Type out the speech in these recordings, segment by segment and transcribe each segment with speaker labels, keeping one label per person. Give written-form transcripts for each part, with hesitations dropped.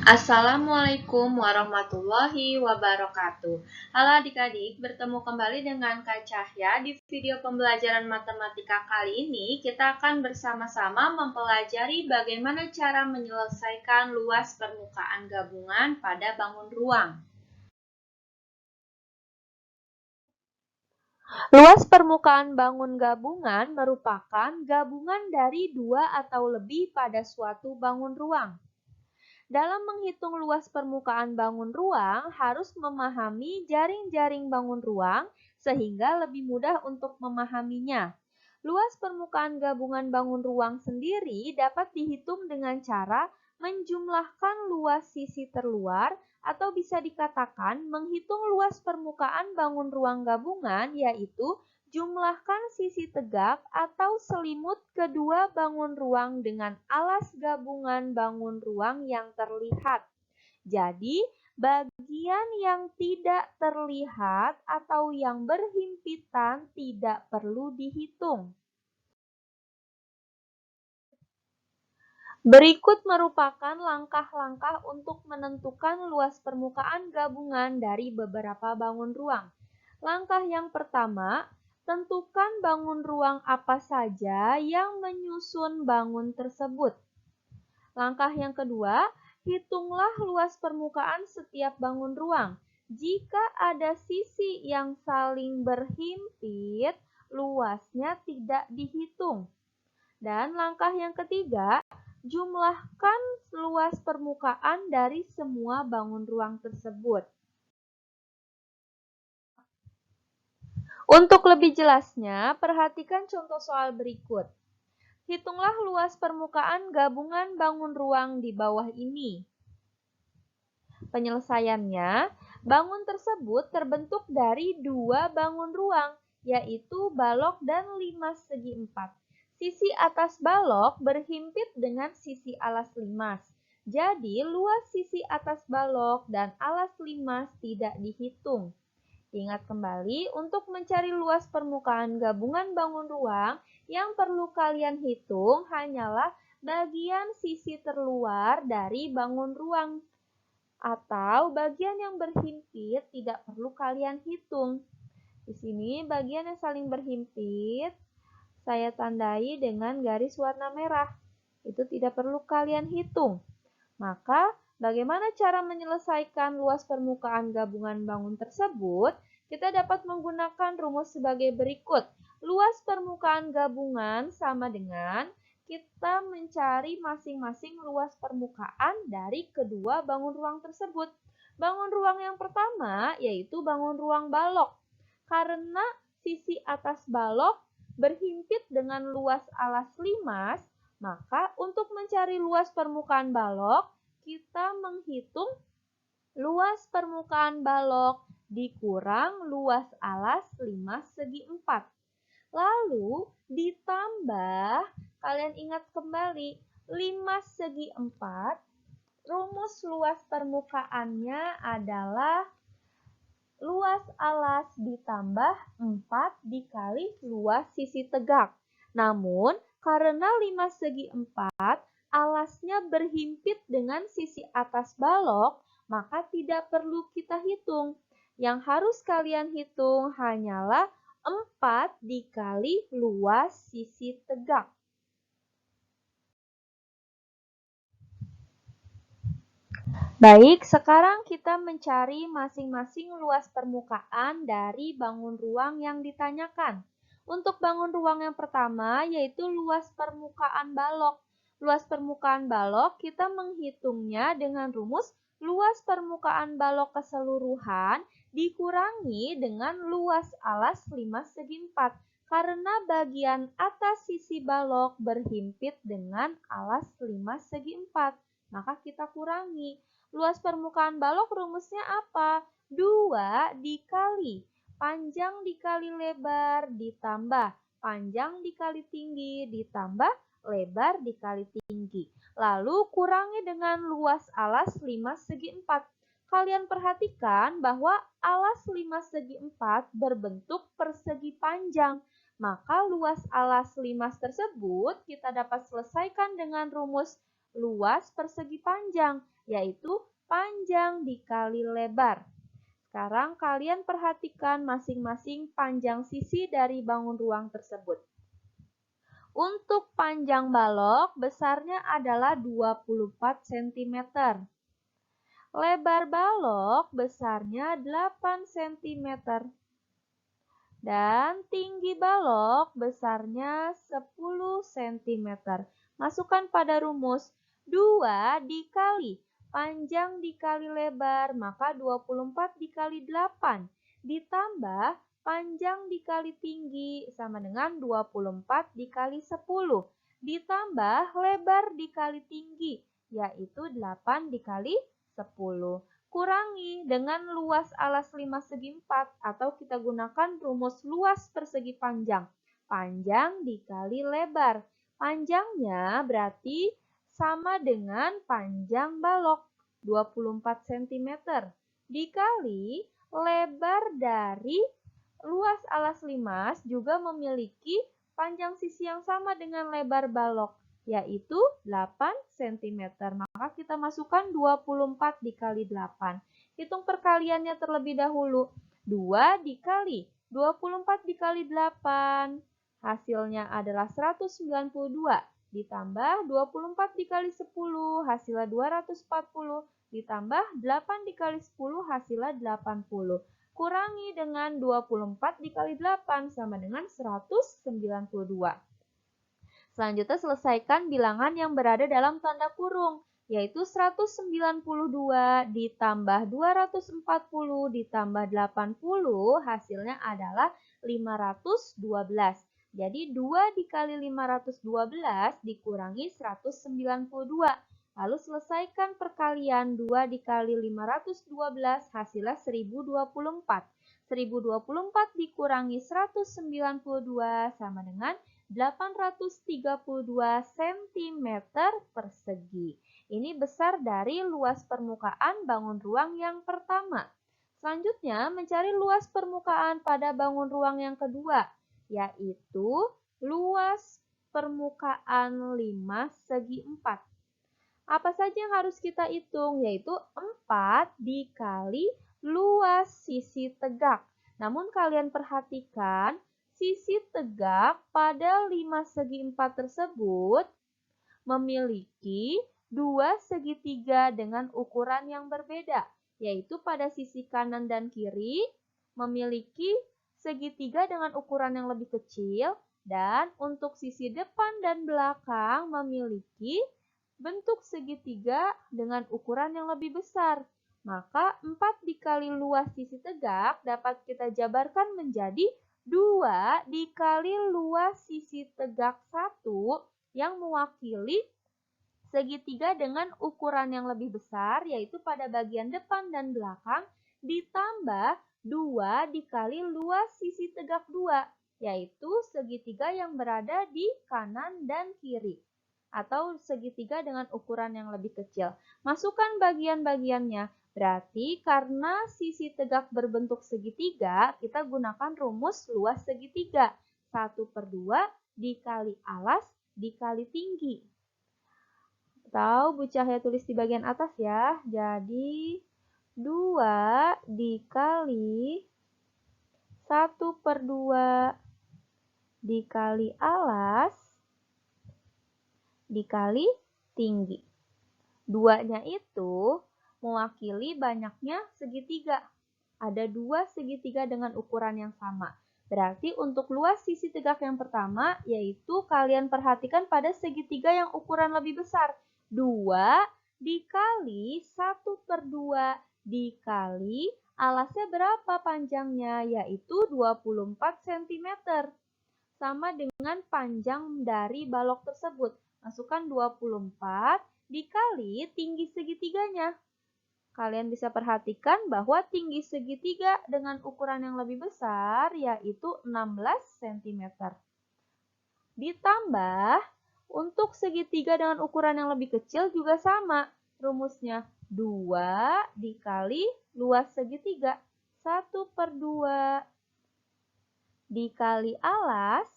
Speaker 1: Assalamualaikum warahmatullahi wabarakatuh. Halo adik-adik, bertemu kembali dengan Kak Cahya. Di video pembelajaran matematika kali ini, kita akan bersama-sama mempelajari bagaimana cara menyelesaikan luas permukaan gabungan pada bangun ruang. Luas permukaan bangun gabungan merupakan gabungan dari dua atau lebih pada suatu bangun ruang. Dalam menghitung luas permukaan bangun ruang, harus memahami jaring-jaring bangun ruang sehingga lebih mudah untuk memahaminya. Luas permukaan gabungan bangun ruang sendiri dapat dihitung dengan cara menjumlahkan luas sisi terluar atau bisa dikatakan menghitung luas permukaan bangun ruang gabungan, yaitu jumlahkan sisi tegak atau selimut kedua bangun ruang dengan alas gabungan bangun ruang yang terlihat. Jadi, bagian yang tidak terlihat atau yang berhimpitan tidak perlu dihitung. Berikut merupakan langkah-langkah untuk menentukan luas permukaan gabungan dari beberapa bangun ruang. Langkah yang pertama, tentukan bangun ruang apa saja yang menyusun bangun tersebut. Langkah yang kedua, hitunglah luas permukaan setiap bangun ruang. Jika ada sisi yang saling berhimpit, luasnya tidak dihitung. Dan langkah yang ketiga, jumlahkan luas permukaan dari semua bangun ruang tersebut. Untuk lebih jelasnya, perhatikan contoh soal berikut. Hitunglah luas permukaan gabungan bangun ruang di bawah ini. Penyelesaiannya, bangun tersebut terbentuk dari dua bangun ruang, yaitu balok dan limas segi 4. Sisi atas balok berhimpit dengan sisi alas limas. Jadi, luas sisi atas balok dan alas limas tidak dihitung. Ingat kembali, untuk mencari luas permukaan gabungan bangun ruang, yang perlu kalian hitung hanyalah bagian sisi terluar dari bangun ruang. Atau bagian yang berhimpit tidak perlu kalian hitung. Di sini bagian yang saling berhimpit saya tandai dengan garis warna merah. Itu tidak perlu kalian hitung. Maka, bagaimana cara menyelesaikan luas permukaan gabungan bangun tersebut? Kita dapat menggunakan rumus sebagai berikut. Luas permukaan gabungan sama dengan kita mencari masing-masing luas permukaan dari kedua bangun ruang tersebut. Bangun ruang yang pertama yaitu bangun ruang balok. Karena sisi atas balok berhimpit dengan luas alas limas, maka untuk mencari luas permukaan balok, kita menghitung luas permukaan balok dikurang luas alas limas segi 4. Lalu ditambah, kalian ingat kembali, limas segi 4, rumus luas permukaannya adalah luas alas ditambah 4 dikali luas sisi tegak. Namun, karena limas segi 4, alasnya berhimpit dengan sisi atas balok, maka tidak perlu kita hitung. Yang harus kalian hitung hanyalah 4 dikali luas sisi tegak. Baik, sekarang kita mencari masing-masing luas permukaan dari bangun ruang yang ditanyakan. Untuk bangun ruang yang pertama yaitu luas permukaan balok. Luas permukaan balok kita menghitungnya dengan rumus luas permukaan balok keseluruhan dikurangi dengan luas alas limas segi 4. Karena bagian atas sisi balok berhimpit dengan alas limas segi 4, maka kita kurangi. Luas permukaan balok rumusnya apa? 2 dikali panjang dikali lebar ditambah panjang dikali tinggi ditambah lebar dikali tinggi. Lalu kurangi dengan luas alas limas segi 4. Kalian perhatikan bahwa alas limas segi 4 berbentuk persegi panjang. Maka luas alas limas tersebut kita dapat selesaikan dengan rumus luas persegi panjang. yaitu panjang dikali lebar. Sekarang kalian perhatikan masing-masing panjang sisi dari bangun ruang tersebut. Untuk panjang balok, besarnya adalah 24 cm. Lebar balok besarnya 8 cm. Dan tinggi balok besarnya 10 cm. Masukkan pada rumus 2 dikali panjang dikali lebar, maka 24 dikali 8. Ditambah panjang dikali tinggi sama dengan 24 dikali 10. Ditambah lebar dikali tinggi, yaitu 8 dikali 10. Kurangi dengan luas alas 5 segi 4 atau kita gunakan rumus luas persegi panjang. Panjang dikali lebar. Panjangnya berarti sama dengan panjang balok 24 cm dikali lebar dari luas alas limas juga memiliki panjang sisi yang sama dengan lebar balok, yaitu 8 cm. Maka kita masukkan 24 dikali 8. Hitung perkaliannya terlebih dahulu. 2 dikali 24 dikali 8. Hasilnya adalah 192. Ditambah 24 dikali 10, hasilnya 240. Ditambah 8 dikali 10, hasilnya 80. Kurangi dengan 24 dikali 8 sama dengan 192. Selanjutnya selesaikan bilangan yang berada dalam tanda kurung, yaitu 192 ditambah 240 ditambah 80, hasilnya adalah 512. Jadi 2 dikali 512 dikurangi 192. Lalu selesaikan perkalian 2 dikali 512, hasilnya 1024. 1024 dikurangi 192 sama dengan 832 cm persegi. Ini besar dari luas permukaan bangun ruang yang pertama. Selanjutnya, mencari luas permukaan pada bangun ruang yang kedua, yaitu luas permukaan 5 segi 4. Apa saja yang harus kita hitung? Yaitu 4 dikali luas sisi tegak. Namun kalian perhatikan, sisi tegak pada 5 segi 4 tersebut memiliki 2 segitiga dengan ukuran yang berbeda, yaitu pada sisi kanan dan kiri memiliki segitiga dengan ukuran yang lebih kecil, dan untuk sisi depan dan belakang memiliki bentuk segitiga dengan ukuran yang lebih besar. Maka 4 dikali luas sisi tegak dapat kita jabarkan menjadi 2 dikali luas sisi tegak 1 yang mewakili segitiga dengan ukuran yang lebih besar, yaitu pada bagian depan dan belakang, ditambah 2 dikali luas sisi tegak 2, yaitu segitiga yang berada di kanan dan kiri, atau segitiga dengan ukuran yang lebih kecil. Masukkan bagian-bagiannya. Berarti karena sisi tegak berbentuk segitiga, kita gunakan rumus luas segitiga. 1/2 dikali alas dikali tinggi. Atau Bu Cahya tulis di bagian atas ya. Jadi 2 dikali 1/2 dikali alas dikali tinggi. 2-nya itu mewakili banyaknya segitiga. Ada 2 segitiga dengan ukuran yang sama. Berarti untuk luas sisi tegak yang pertama, yaitu kalian perhatikan pada segitiga yang ukuran lebih besar. 2 dikali 1/2 dikali alasnya berapa panjangnya, yaitu 24 cm. Sama dengan panjang dari balok tersebut. Masukkan 24 dikali tinggi segitiganya. Kalian bisa perhatikan bahwa tinggi segitiga dengan ukuran yang lebih besar yaitu 16 cm. Ditambah untuk segitiga dengan ukuran yang lebih kecil juga sama. Rumusnya 2 dikali luas segitiga. 1/2 dikali alas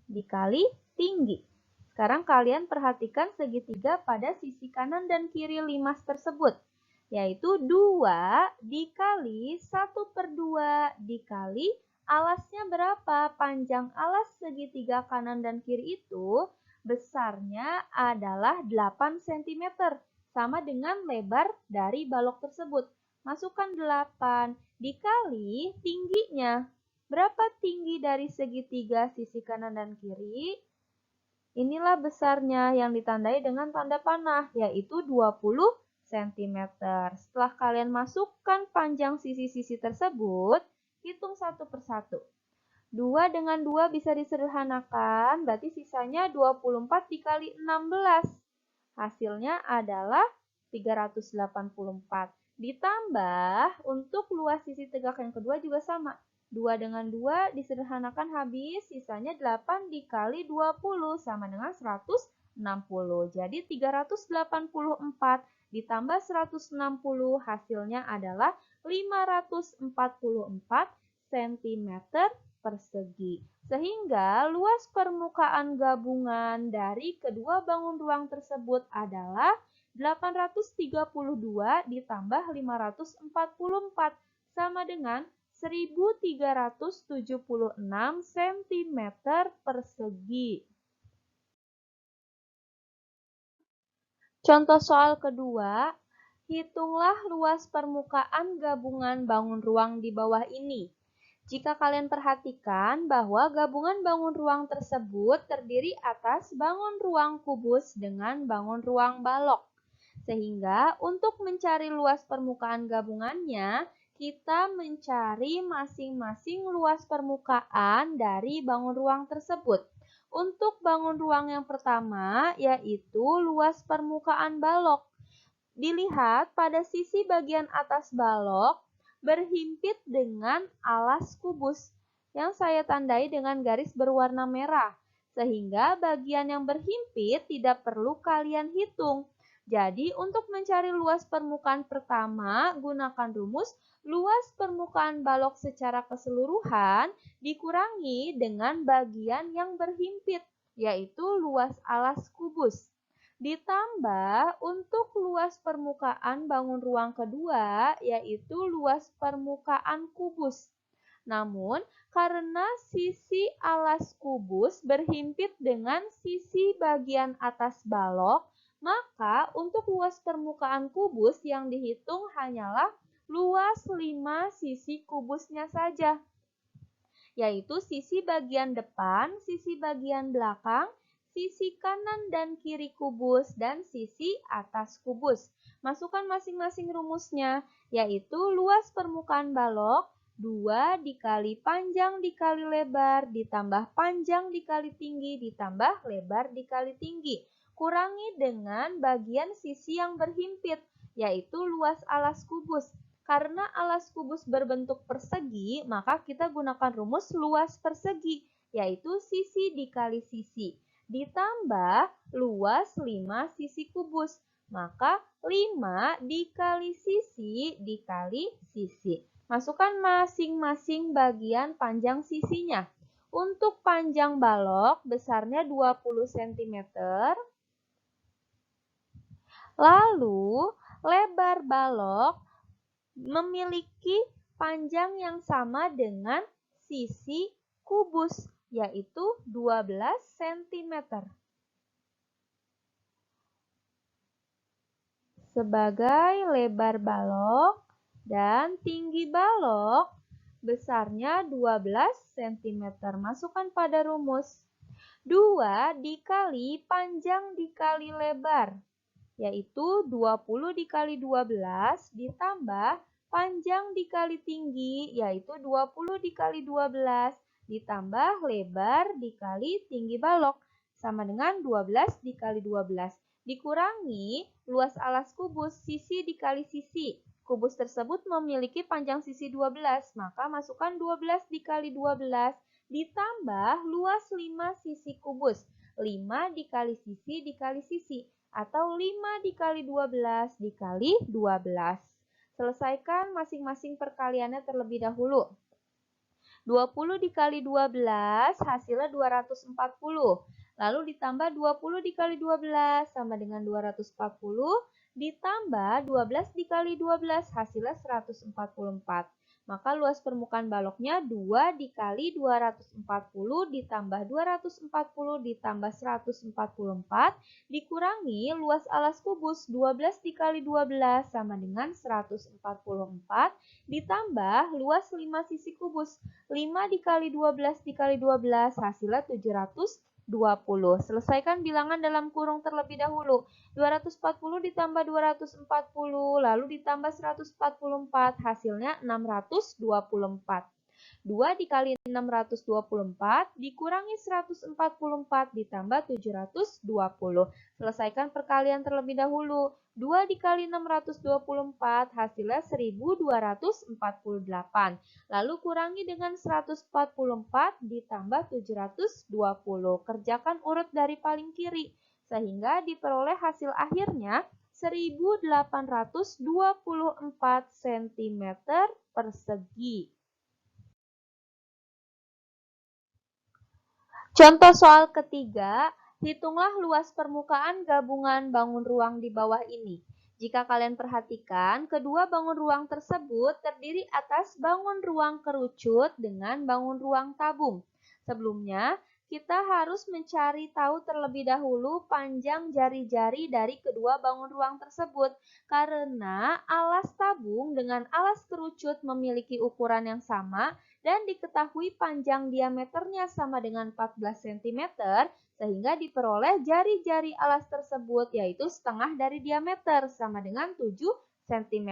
Speaker 1: dikali tinggi. Sekarang kalian perhatikan segitiga pada sisi kanan dan kiri limas tersebut, yaitu 2 dikali 1/2 dikali alasnya berapa? Panjang alas segitiga kanan dan kiri itu besarnya adalah 8 cm, sama dengan lebar dari balok tersebut. Masukkan 8 dikali tingginya. Berapa tinggi dari segitiga sisi kanan dan kiri? Inilah besarnya yang ditandai dengan tanda panah, yaitu 20 cm. Setelah kalian masukkan panjang sisi-sisi tersebut, hitung satu persatu. 2 dengan 2 bisa disederhanakan, berarti sisanya 24 dikali 16. Hasilnya adalah 384. Ditambah, untuk luas sisi tegak yang kedua juga sama. 2 dengan 2 disederhanakan habis, sisanya 8 dikali 20 sama dengan 160. Jadi 384 ditambah 160 hasilnya adalah 544 cm persegi. Sehingga luas permukaan gabungan dari kedua bangun ruang tersebut adalah 832 ditambah 544 sama dengan 1376 cm persegi. Contoh soal kedua, hitunglah luas permukaan gabungan bangun ruang di bawah ini. Jika kalian perhatikan bahwa gabungan bangun ruang tersebut terdiri atas bangun ruang kubus dengan bangun ruang balok. Sehingga untuk mencari luas permukaan gabungannya, kita mencari masing-masing luas permukaan dari bangun ruang tersebut. Untuk bangun ruang yang pertama, yaitu luas permukaan balok. Dilihat pada sisi bagian atas balok berhimpit dengan alas kubus yang saya tandai dengan garis berwarna merah. Sehingga bagian yang berhimpit tidak perlu kalian hitung. Jadi untuk mencari luas permukaan pertama, gunakan rumus luas permukaan balok secara keseluruhan dikurangi dengan bagian yang berhimpit, yaitu luas alas kubus. Ditambah untuk luas permukaan bangun ruang kedua, yaitu luas permukaan kubus. Namun, karena sisi alas kubus berhimpit dengan sisi bagian atas balok, maka untuk luas permukaan kubus yang dihitung hanyalah luas 5 sisi kubusnya saja, yaitu sisi bagian depan, sisi bagian belakang, sisi kanan dan kiri kubus, dan sisi atas kubus. Masukkan masing-masing rumusnya, yaitu luas permukaan balok 2 dikali panjang dikali lebar ditambah panjang dikali tinggi ditambah lebar dikali tinggi. Kurangi dengan bagian sisi yang berhimpit, yaitu luas alas kubus. Karena alas kubus berbentuk persegi, maka kita gunakan rumus luas persegi, yaitu sisi dikali sisi. Ditambah luas 5 sisi kubus, maka 5 dikali sisi dikali sisi. Masukkan masing-masing bagian panjang sisinya. Untuk panjang balok besarnya 20 cm. Lalu lebar balok memiliki panjang yang sama dengan sisi kubus, yaitu 12 cm. Sebagai lebar balok dan tinggi balok besarnya 12 cm. Masukkan pada rumus. 2 dikali panjang dikali lebar, yaitu 20 dikali 12 ditambah panjang dikali tinggi, yaitu 20 dikali 12 ditambah lebar dikali tinggi balok, sama dengan 12 dikali 12. Dikurangi luas alas kubus, sisi dikali sisi. Kubus tersebut memiliki panjang sisi 12, maka masukkan 12 dikali 12 ditambah luas 5 sisi kubus. 5 dikali sisi atau 5 dikali 12 dikali 12. Selesaikan masing-masing perkaliannya terlebih dahulu. 20 dikali 12 hasilnya 240. Lalu ditambah 20 dikali 12 sama dengan 240, ditambah 12 dikali 12 hasilnya 144. Maka luas permukaan baloknya 2 dikali 240 ditambah 240 ditambah 144 dikurangi luas alas kubus 12 dikali 12 sama dengan 144 ditambah luas 5 sisi kubus 5 dikali 12 dikali 12 hasilnya 720. Selesaikan bilangan dalam kurung terlebih dahulu. 240 ditambah 240 lalu ditambah 144 hasilnya 624. 2 dikali 624 dikurangi 144 ditambah 720. Selesaikan perkalian terlebih dahulu. 2 dikali 624 hasilnya 1248. Lalu kurangi dengan 144 ditambah 720. Kerjakan urut dari paling kiri sehingga diperoleh hasil akhirnya 1824 cm persegi. Contoh soal ketiga, hitunglah luas permukaan gabungan bangun ruang di bawah ini. Jika kalian perhatikan, kedua bangun ruang tersebut terdiri atas bangun ruang kerucut dengan bangun ruang tabung. Sebelumnya, kita harus mencari tahu terlebih dahulu panjang jari-jari dari kedua bangun ruang tersebut. Karena alas tabung dengan alas kerucut memiliki ukuran yang sama dan diketahui panjang diameternya sama dengan 14 cm, sehingga diperoleh jari-jari alas tersebut yaitu setengah dari diameter sama dengan 7 cm.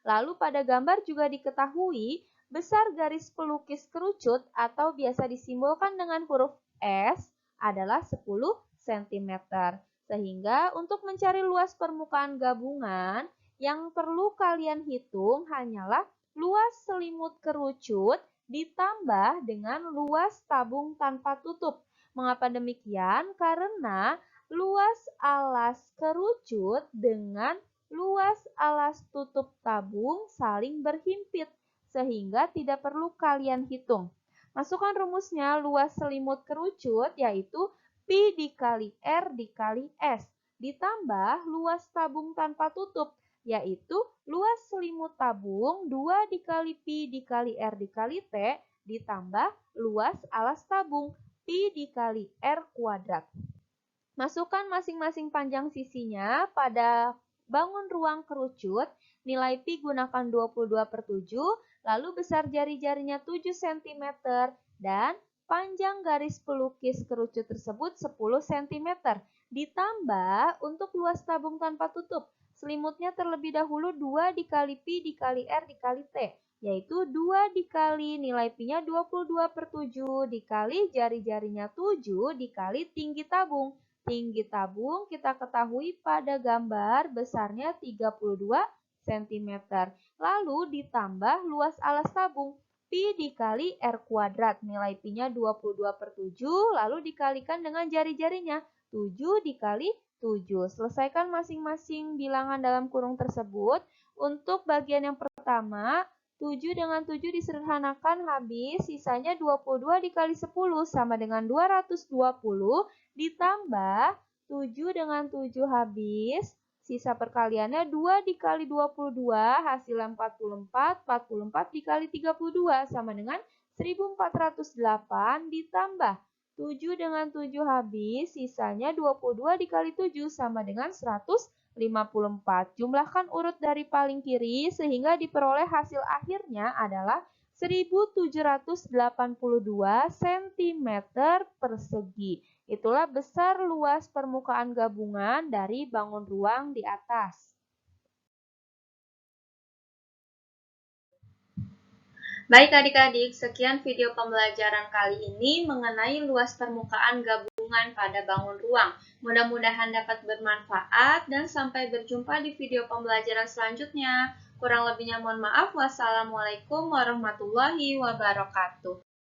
Speaker 1: Lalu pada gambar juga diketahui besar garis pelukis kerucut atau biasa disimbolkan dengan huruf S adalah 10 cm. Sehingga untuk mencari luas permukaan gabungan, yang perlu kalian hitung hanyalah luas selimut kerucut ditambah dengan luas tabung tanpa tutup. Mengapa demikian? Karena luas alas kerucut dengan luas alas tutup tabung saling berhimpit, sehingga tidak perlu kalian hitung. Masukkan rumusnya, luas selimut kerucut yaitu Pi dikali R dikali S, ditambah luas tabung tanpa tutup, yaitu luas selimut tabung 2 dikali Pi dikali R dikali T, ditambah luas alas tabung Pi dikali R kuadrat. Masukkan masing-masing panjang sisinya pada bangun ruang kerucut, nilai Pi gunakan 22/7, lalu besar jari-jarinya 7 cm, dan panjang garis pelukis kerucut tersebut 10 cm. Ditambah untuk luas tabung tanpa tutup, selimutnya terlebih dahulu 2 dikali Pi dikali R dikali T, yaitu 2 dikali nilai Pi-nya 22/7 dikali jari-jarinya 7 dikali tinggi tabung. Tinggi tabung kita ketahui pada gambar besarnya 32 cm. Lalu ditambah luas alas tabung Pi dikali R kuadrat. Nilai Pi-nya 22/7 lalu dikalikan dengan jari-jarinya 7 dikali 7. Selesaikan masing-masing bilangan dalam kurung tersebut. Untuk bagian yang pertama, 7 dengan 7 disederhanakan habis, sisanya 22 dikali 10 sama dengan 220, ditambah 7 dengan 7 habis, sisa perkaliannya 2 dikali 22 hasilnya 44, 44 dikali 32 sama dengan 1408, ditambah 7 dengan 7 habis, sisanya 22 dikali 7 sama dengan 154. Jumlahkan urut dari paling kiri sehingga diperoleh hasil akhirnya adalah 1782 cm persegi. Itulah besar luas permukaan gabungan dari bangun ruang di atas. Baik adik-adik, sekian video pembelajaran kali ini mengenai luas permukaan gabungan pada bangun ruang. Mudah-mudahan dapat bermanfaat dan sampai berjumpa di video pembelajaran selanjutnya. Kurang lebihnya mohon maaf. Wassalamualaikum warahmatullahi wabarakatuh.